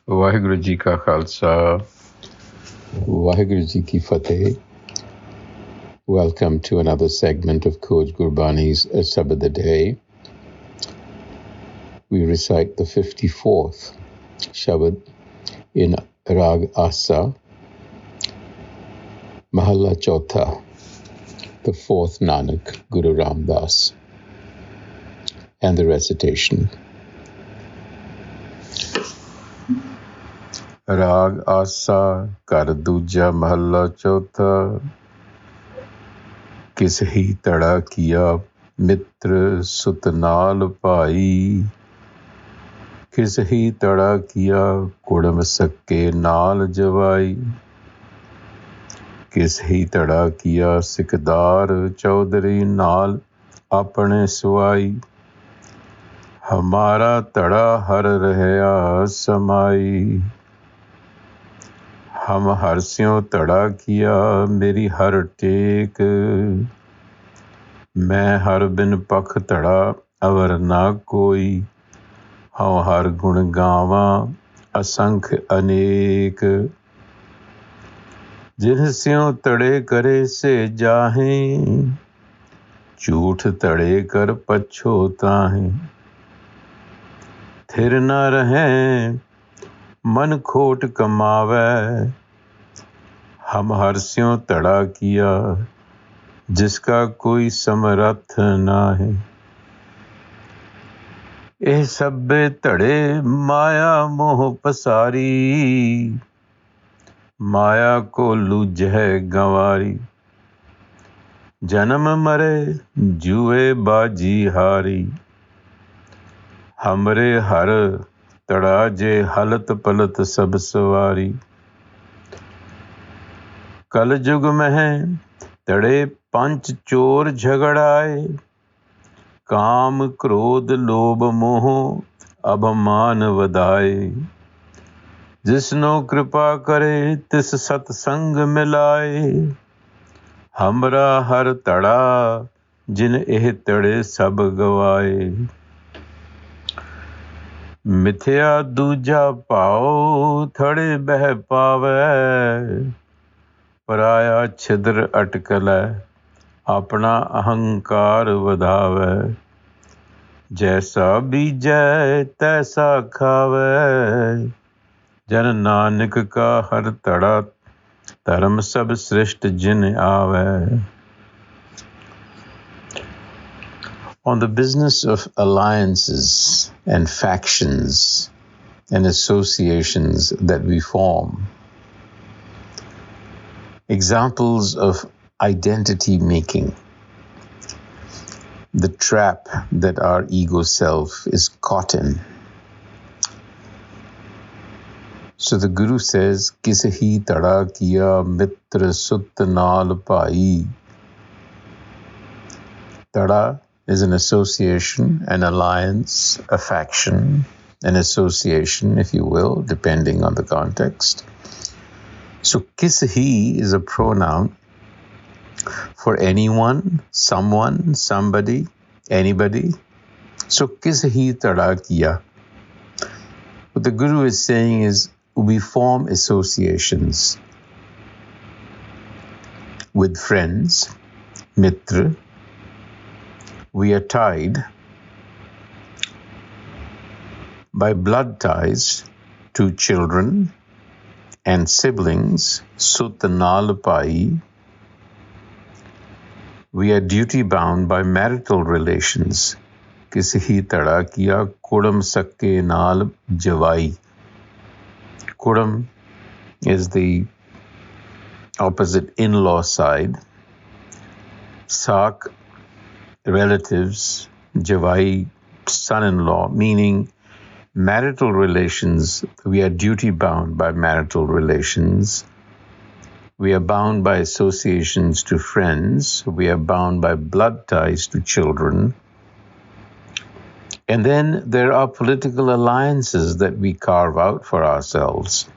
ਵਾਹਿਗੁਰੂ ਜੀ ਕਾ ਖਾਲਸਾ ਵਾਹਿਗੁਰੂ ਜੀ ਕੀ ਫਤਿਹ. Welcome to another segment of Khoj Gurbani's a-sabad-a-day. We recite the 54th Shabad in Rag Asa, Mahalla Chautha, the fourth Nanak, Guru Ram Das, and the recitation. ਰਾਗ ਆਸਾ ਘਰ ਦੂਜਾ ਮਹੱਲਾ ਚੌਥਾ. ਕਿਸ ਹੀ ਤੜਾ ਕੀਆ ਮਿੱਤਰ ਸੁਤ ਨਾਲ ਭਾਈ, ਕਿਸ ਹੀ ਤੜਾ ਕੀਆ ਕੁੜਮ ਸੱਕੇ ਨਾਲ ਜਵਾਈ, ਕਿਸ ਹੀ ਤੜਾ ਕੀਆ ਸਿਕਦਾਰ ਚੌਧਰੀ ਨਾਲ ਆਪਣੇ ਸੁਆਈ, ਹਮਾਰਾ ਤੜਾ ਹਰ ਰਹਿਆ ਸਮਾਈ, हम हर स्यों तड़ा किया मेरी हर टेक, मैं हर बिन पख तड़ा अवर ना कोई, हम हर गुण गावा असंख अनेक, जिन स्यों तड़े करे से जाहें, झूठ तड़े कर पछोताहें, थिर न रहें मन खोट कमावै, हम हर स्यों तड़ा किया जिसका कोई समरथ ना है, एह सब्बे तड़े माया मोह पसारी, माया को लूझै गंवारी, जन्म मरे जुए बाजी हारी, हमरे हर तड़ा जे हलत पलत सब सवारी, कल जुग में तड़े पंच चोर झगड़ाए, काम क्रोध लोभ मोह अभिमान वधाए, जिसनो कृपा करे तिस सतसंग मिलाए, हमरा हर तड़ा जिन एह तड़े सब गवाए, मिथ्या दूजा पाओ थड़े बह पावै, पराया छिद्र अटकलै अपना अहंकार वधावै, जैसा बीजै तैसा खावै, जन नानक का हर तड़ा धर्म सब सृष्ट जिन आवै. On the business of alliances and factions and associations that we form, examples of identity making, the trap that our ego self is caught in. So the Guru says, Kis hi tada kiya mitra sut naal bhai. Tada is an association, an alliance, a faction, an association, if you will, depending on the context. So kis hi is a pronoun for anyone, someone, somebody, anybody. So kis hi tada kiya. What the Guru is saying is we form associations with friends, mitra. We are tied by blood ties to children and siblings, sut naal pai. We are duty bound by marital relations, kisi hi tada kiya kudam sakke naal javai. Kudam is the opposite in-law side. Sak, relatives, Javai, son-in-law, meaning marital relations. We are duty bound by marital relations. We are bound by associations to friends. We are bound by blood ties to children. And then there are political alliances that we carve out for ourselves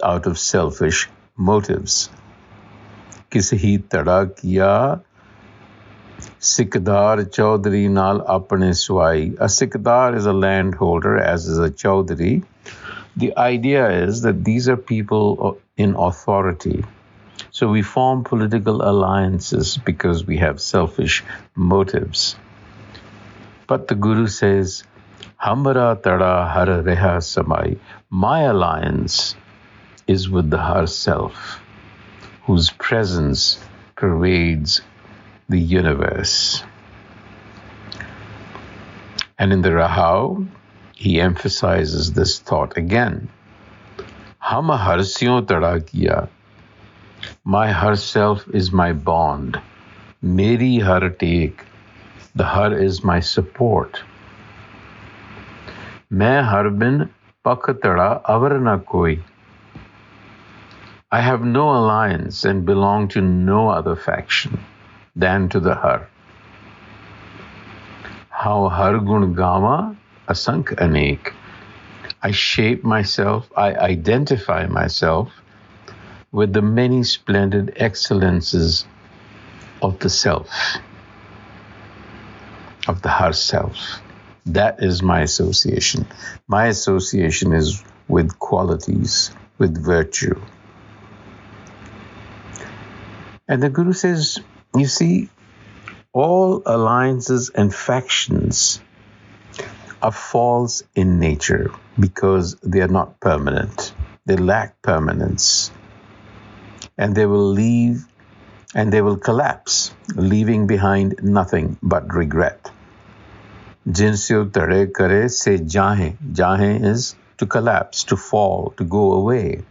out of selfish motives. Kisi tada kiya Sikdar Chaudhary Nal Apne Swai. A Sikdar is a landholder, as is a Chaudhary, The idea is that these are people in authority. So we form political alliances because we have selfish motives. But the Guru says, Hamara tada har reha samai. My alliance is with the Har Self, whose presence pervades the universe. And in the Rahau, he emphasizes this thought again. Ham harsyon tada kiya. My Har Self is my bond. Meri har take. The Har is my support. Main har bin pakh tada avar na koi. I have no alliance and belong to no other faction than to the Har. How Har gun gama asank anek. I shape myself, I identify myself with the many splendid excellences of the Self, of the Har Self. That is my association. My association is with qualities, with virtue. And the Guru says, you see, all alliances and factions are false in nature because they are not permanent. They lack permanence. And they will leave and they will collapse, leaving behind nothing but regret. Jinsyo tade kare se jahe. Jahe is to collapse, to fall, to go away.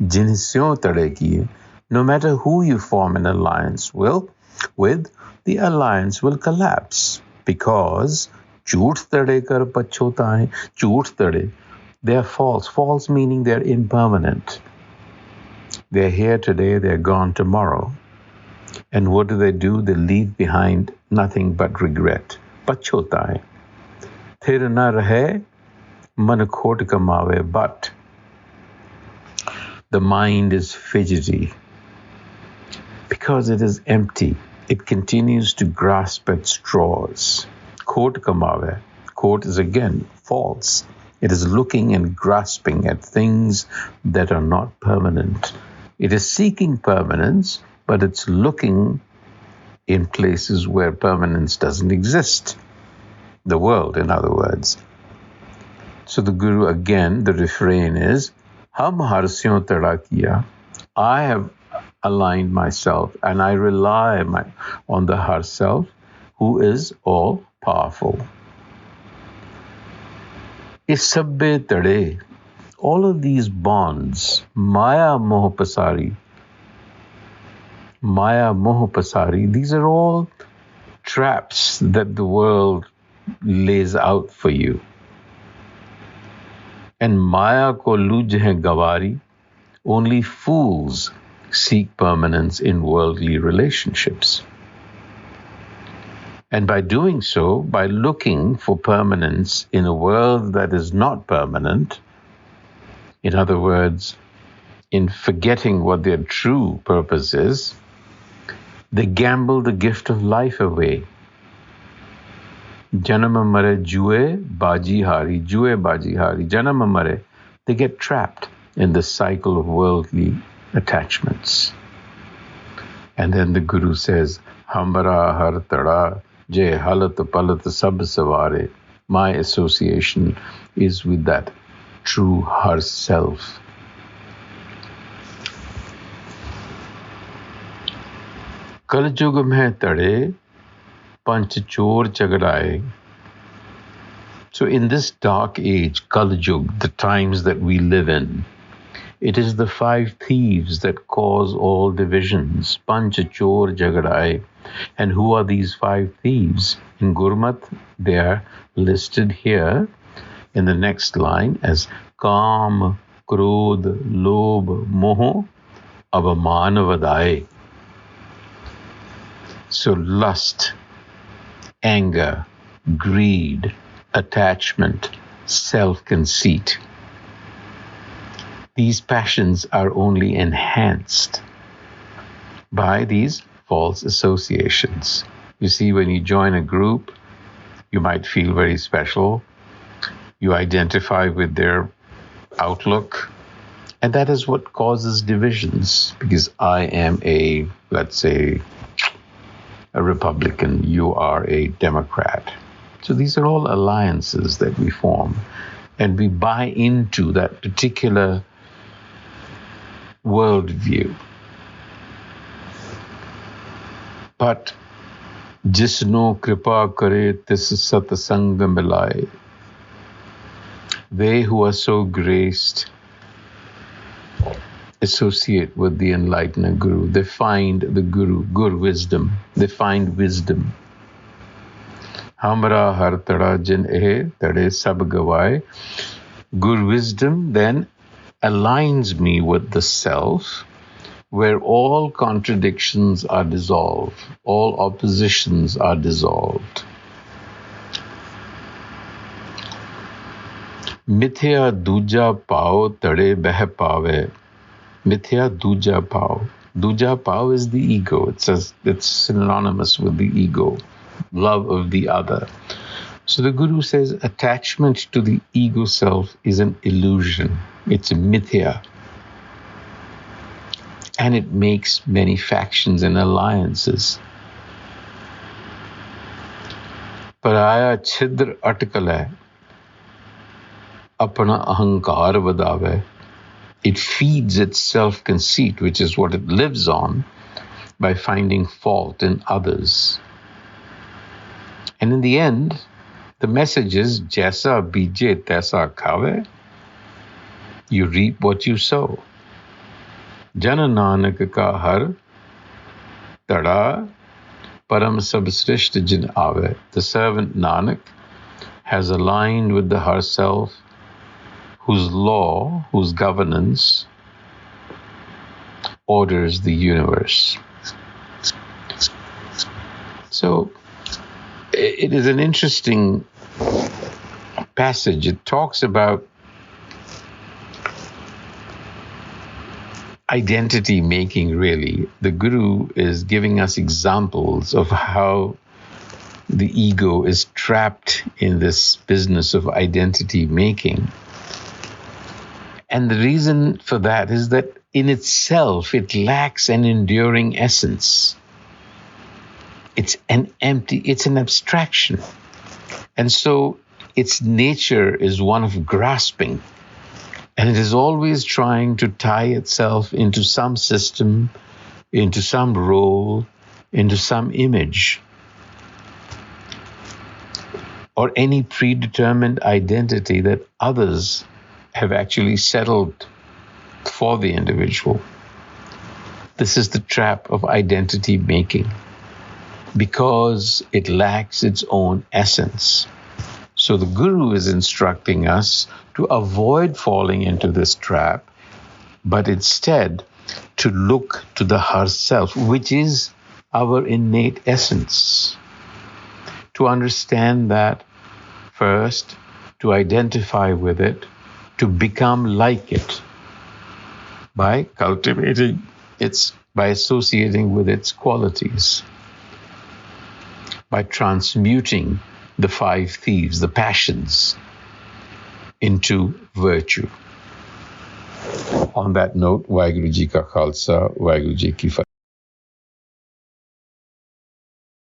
Jinsyo tade kiye. No matter who you form an alliance with, the alliance will collapse because jhoot tade kar pachhota hai. Jhoot tade, they are false. False meaning they're impermanent. They're here today, they're gone tomorrow. And what do? They leave behind nothing but regret. Pachhota hai. Thir na rahe, man khot kamaave, but the mind is fidgety because it is empty. It continues to grasp at straws. Khot kamaave. Khot is again false. It is looking and grasping at things that are not permanent. It is seeking permanence, but it's looking in places where permanence doesn't exist. The world, in other words. So the Guru, again, the refrain is, Ham harsyon tada kiya. I have aligned myself and I rely on the Har Self, who is all powerful. a-sabad-a-day. All of these bonds, Maya moh pasari, these are all traps that the world lays out for you. And Maya ko luj hai gavari, only fools seek permanence in worldly relationships. And by doing so, by looking for permanence in a world that is not permanent, in other words, in forgetting what their true purpose is, they gamble the gift of life away. Janama mare jue baji hari, janama mare. They get trapped in the cycle of worldly attachments. And then the Guru says, Hambara har tada, je halat palat sab savare. My association is with that true Har Self. Kaljug mein tade, panch chor chagadaye. So in this dark age, Kaljug, the times that we live in, it is the 5 thieves that cause all divisions. Panch chor jagadaye. And who are these 5 thieves? In Gurmat, they are listed here in the next line as Kam, Krodh, Lobh, Moh, a-sabad-a-day. So lust, anger, greed, attachment, self-conceit. These passions are only enhanced by these false associations. You see, when you join a group, you might feel very special. You identify with their outlook. And that is what causes divisions, because I am let's say, a Republican, you are a Democrat. So these are all alliances that we form, and we buy into that particular worldview. But jisno kripa kare tis satsang milai. They who are so graced associate with the enlightener Guru. They find the Guru wisdom. They find wisdom. Hamra har tada jin eh tade sab gawai. Guru wisdom then aligns me with the self, where all contradictions are dissolved, all oppositions are dissolved. Mithya duja pao tade beh pave. Mithya duja pao. Duja pao is the ego. It's synonymous with the ego, love of the other. So the Guru says attachment to the ego self is an illusion. It's a mithya. And it makes many factions and alliances. Paraya chhidr atkal hai, apna ahankar vadave. It feeds its self-conceit, which is what it lives on, by finding fault in others. And in the end, the message is, Jaisa bije taisa khave. You reap what you sow. Jana Nanak ka har tada param sabsrishta jin ave. The servant Nanak has aligned with the Har Self, whose law, whose governance orders the universe. So it is an interesting passage. It talks about identity making, really. The Guru is giving us examples of how the ego is trapped in this business of identity making. And the reason for that is that in itself, it lacks an enduring essence. It's an abstraction. And so its nature is one of grasping. And it is always trying to tie itself into some system, into some role, into some image, or any predetermined identity that others have actually settled for the individual. This is the trap of identity making, because it lacks its own essence. So the Guru is instructing us to avoid falling into this trap, but instead to look to the Har Self, which is our innate essence. To understand that first, to identify with it, to become like it by cultivating by associating with its qualities, by transmuting the five thieves, the passions, into virtue. On that note, Waheguru Ji Ka Khalsa, Waheguru Ji Ki Fateh.